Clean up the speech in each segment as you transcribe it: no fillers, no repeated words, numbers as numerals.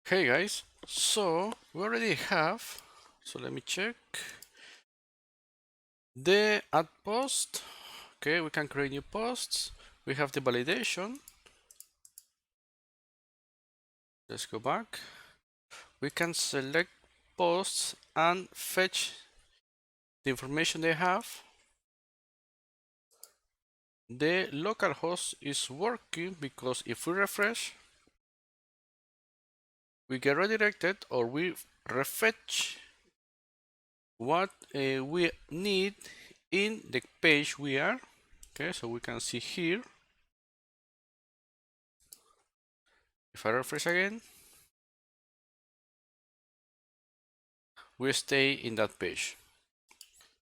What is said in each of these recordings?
Hey guys, so we already have, so let me check the add post. Okay, we can create new posts. We have the validation. Let's go back. We can select posts and fetch the information they have. The localhost is working because if we refresh, we get redirected or we refetch what we need in the page we are. Okay, so we can see here. If I refresh again, we stay in that page.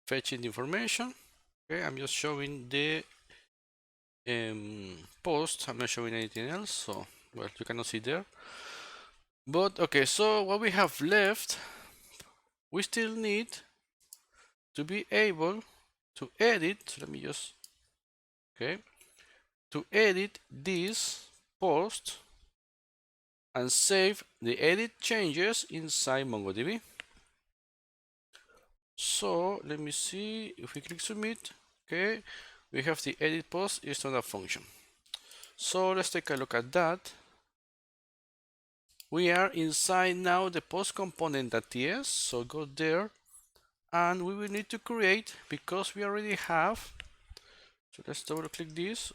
Fetching the information. Okay, I'm just showing the post. I'm not showing anything else, so well, you cannot see there. But okay, so what we have left, we still need to be able to edit. So let me just to edit this post and save the edit changes inside MongoDB. So let me see if we click submit. Okay, we have the edit post is not a function. So let's take a look at that. We are inside now the post component.ts. So go there and we will need to create, because we already have. So let's double click this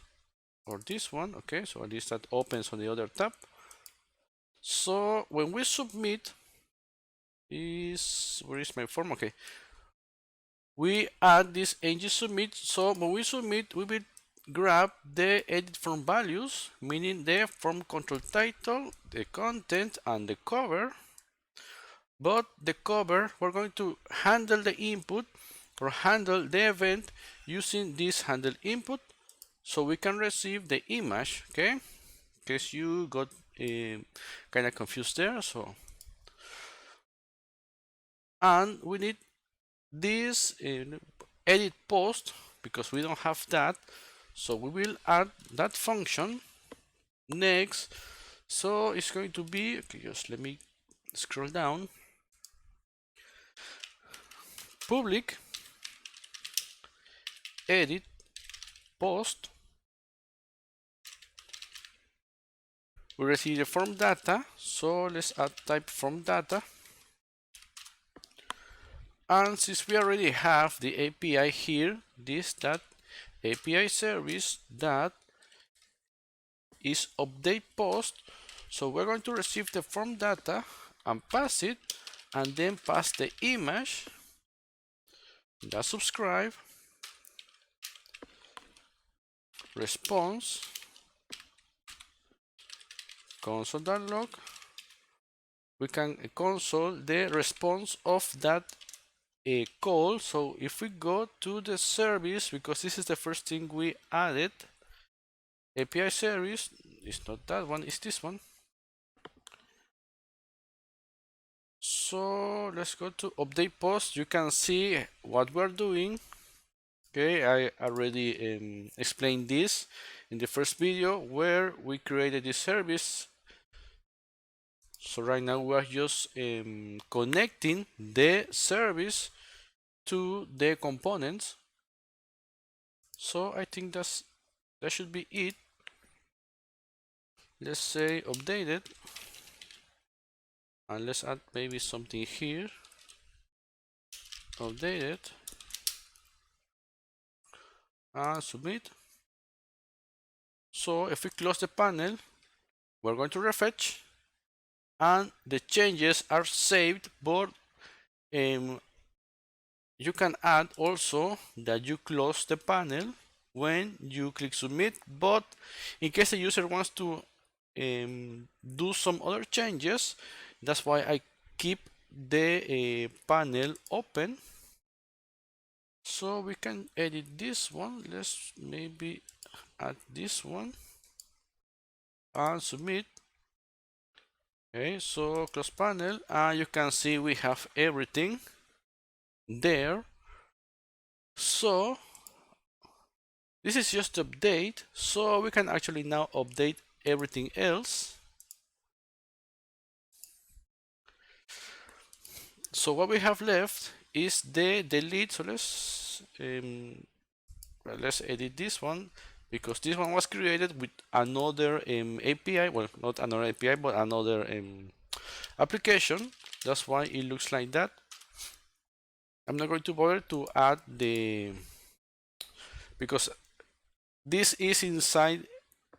or this one. Okay, so at least that opens on the other tab. So when we submit, where is my form? Okay, we add this ng submit. So when we submit, we will grab the edit form values, meaning the form control title, the content, and the cover. But the cover, we're going to handle the input or handle the event using this handle input, so we can receive the image. Okay, in case you got kind of confused there. So, and we need this edit post because we don't have that, so we will add that function next. So it's going to be, okay, just let me scroll down. Public edit post. We receive the form data, so let's add type form data. And since we already have the API here, this that API service that is update post, so we're going to receive the form data and pass it, and then pass the image, the subscribe, response, console.log. We can console the response of that call. So if we go to the service, because this is the first thing we added, API service is not that one, it's this one. So let's go to update post. You can see what we're doing. Okay, I already explained this in the first video where we created this service. So right now we are just connecting the service to the components. So I think that should be it. Let's say updated, and let's add maybe something here. Updated and submit. So if we close the panel, we're going to refetch, and the changes are saved. But you can add also that you close the panel when you click submit, but in case the user wants to do some other changes, that's why I keep the panel open. So we can edit this one. Let's maybe add this one and submit. Okay, so close panel, and you can see we have everything there. So this is just update, so we can actually now update everything else. So what we have left is the delete. So let's edit this one, because this one was created with another API. Well, not another API, but another application. That's why it looks like that. I'm not going to bother to add because this is inside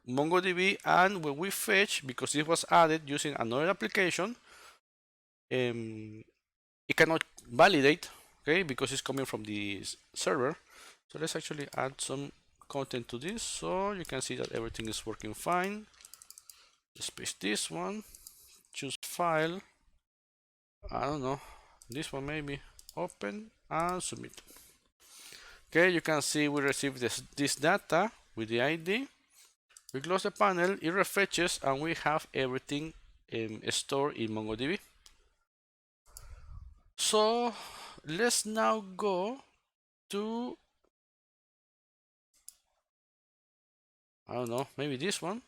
MongoDB, and when we fetch, because it was added using another application, it cannot validate, okay, because it's coming from the server. So let's actually add some content to this so you can see that everything is working fine. Let's paste this one, choose file, I don't know, this one maybe, open and submit. Okay, you can see we received this data with the ID. We close the panel, it refetches, and we have everything stored in MongoDB. So let's now go to, I don't know, maybe this one.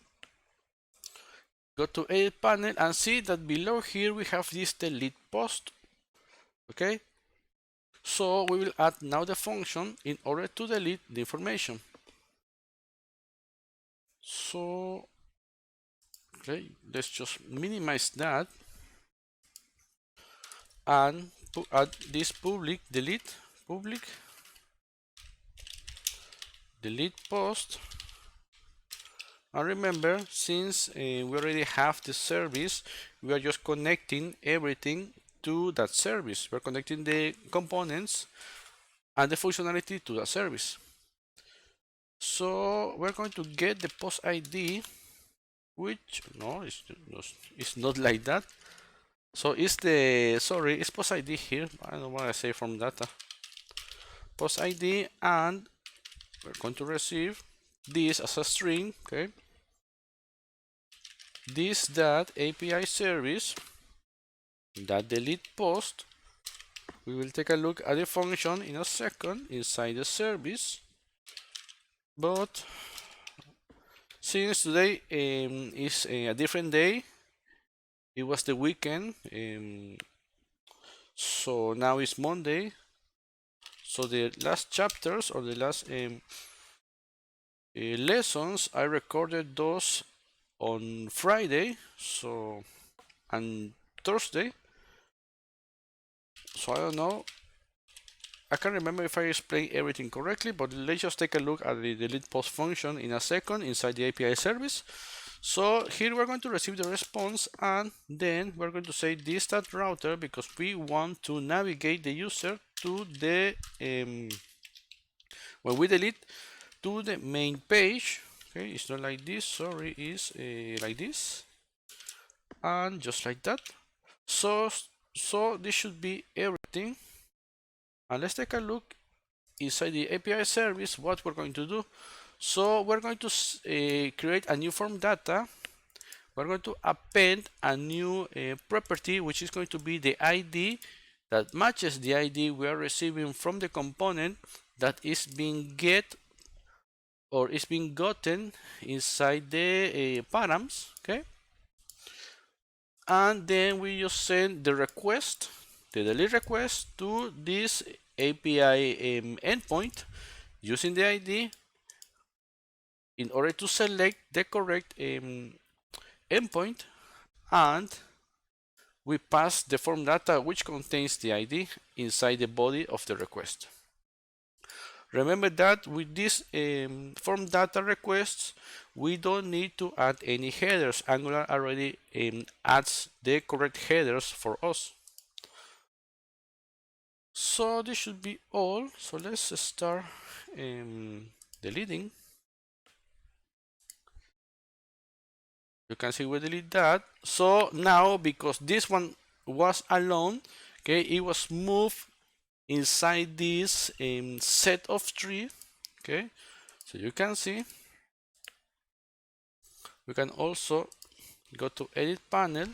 Go to edit panel and see that below here we have this delete post. Okay, so we will add now the function in order to delete the information. So okay, let's just minimize that and add this public delete post. And remember, since we already have the service, we are just connecting everything to that service. We're connecting the components and the functionality to that service. So we're going to get the post ID, which no, it's not like that. So it's it's post ID here. I don't know what I say from data. Post ID, and we're going to receive this as a string, okay? This that API service that delete post. We will take a look at the function in a second inside the service, but since today is a different day, it was the weekend, so now it's Monday. So the last chapters, or the last lessons, I recorded those on Friday, so, and Thursday. So I don't know, I can't remember if I explained everything correctly, but let's just take a look at the delete post function in a second inside the API service. So here we're going to receive the response, and then we're going to say this router, because we want to navigate the user to the when we delete, to the main page. Okay, it's not like this, sorry, it's like this, and just like that. So this should be everything. And let's take a look inside the API service what we're going to do. So we're going to create a new form data. We're going to append a new property, which is going to be the ID that matches the ID we are receiving from the component that is being gotten inside the params. Okay, and then we just send the request, the delete request, to this API endpoint using the ID in order to select the correct endpoint, and we pass the form data which contains the ID inside the body of the request. Remember that with this form data requests, we don't need to add any headers. Angular already adds the correct headers for us. So this should be all. So let's start deleting. You can see we delete that. So now, because this one was alone, okay, it was moved inside this set of tree. Okay, so you can see, we can also go to edit panel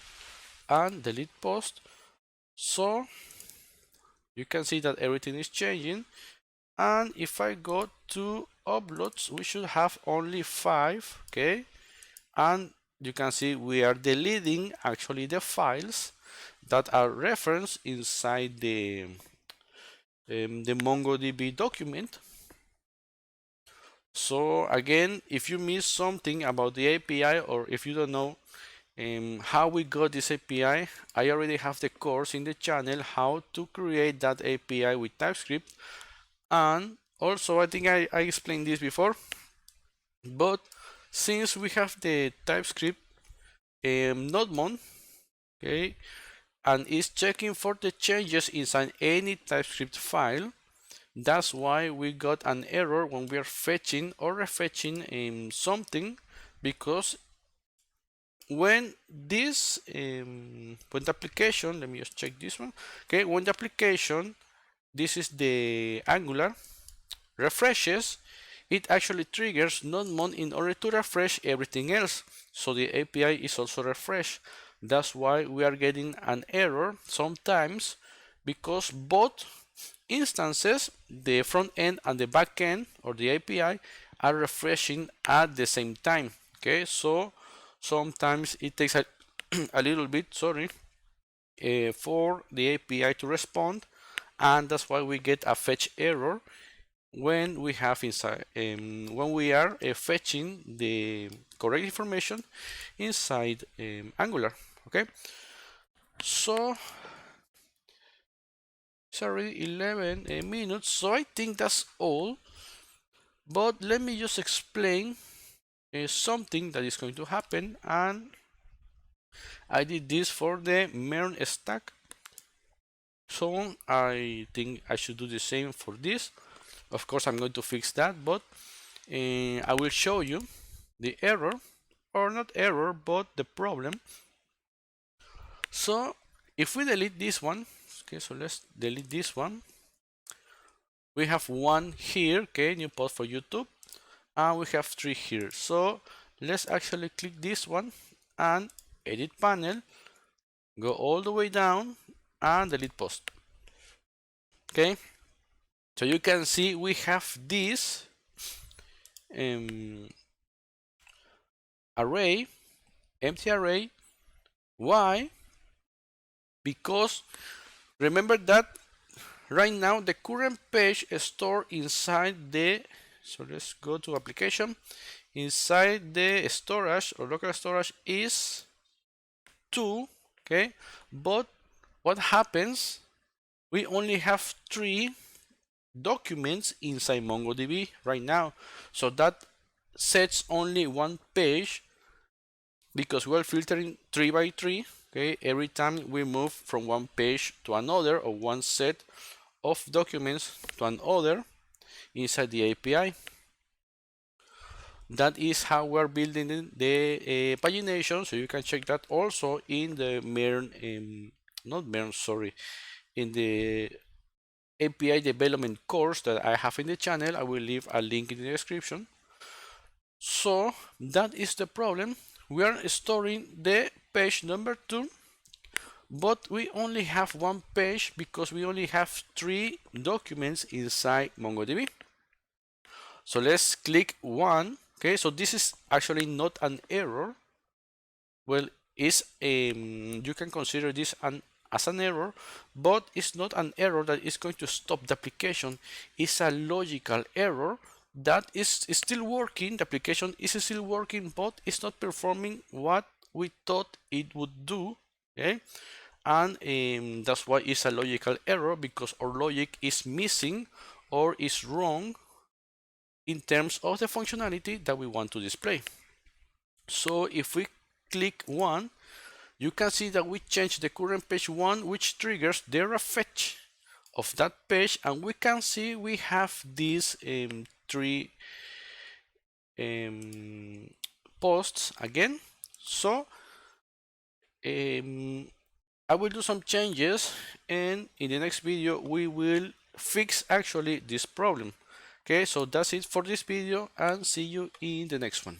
and delete post. So you can see that everything is changing. And if I go to uploads, we should have only 5, okay, and you can see we are deleting actually the files that are referenced inside the MongoDB document. So again, if you miss something about the API, or if you don't know how we got this API, I already have the course in the channel how to create that API with TypeScript. And also, I think I explained this before, but since we have the TypeScript node okay, and it's checking for the changes inside any TypeScript file, that's why we got an error when we are fetching or refetching something, because when this when the application, let me just check this one, okay, when the application, this is the Angular, refreshes, it actually triggers node in order to refresh everything else, so the API is also refreshed. That's why we are getting an error sometimes, because both instances, the front end and the back end or the API, are refreshing at the same time. Okay, so sometimes it takes a little bit, sorry, for the API to respond, and that's why we get a fetch error when we have inside when we are fetching the correct information inside Angular. Okay, so it's already 11 minutes, so I think that's all. But let me just explain something that is going to happen, and I did this for the MERN stack, so I think I should do the same for this. Of course, I'm going to fix that, but I will show you the error, or not error, but the problem. So if we delete this one, okay, so let's delete this one. We have one here, okay, new post for YouTube, and we have three here. So let's actually click this one and edit panel, go all the way down and delete post. Okay, so you can see we have this array, empty array. Why? Because remember that right now the current page is stored inside the, so let's go to application, inside the storage or local storage is 2, okay, but what happens, we only have 3 documents inside MongoDB right now, so that sets only one page, because we're filtering 3 by 3, okay, every time we move from one page to another, or one set of documents to another inside the API. That is how we're building the pagination, so you can check that also in the MERN, not MERN, sorry, in the API development course that I have in the channel. I will leave a link in the description. So that is the problem. We are storing the page number 2, but we only have one page because we only have 3 documents inside MongoDB. So let's click 1. Okay, so this is actually not an error. Well, it's you can consider this as an error, but it's not an error that is going to stop the application. It's a logical error that is still working. The application is still working, but it's not performing what we thought it would do. Okay, and that's why it's a logical error, because our logic is missing or is wrong in terms of the functionality that we want to display. So if we click 1, you can see that we change the current page 1, which triggers the refetch of that page, and we can see we have these 3 posts again. So I will do some changes, and in the next video we will fix actually this problem. Okay, so that's it for this video, and see you in the next one.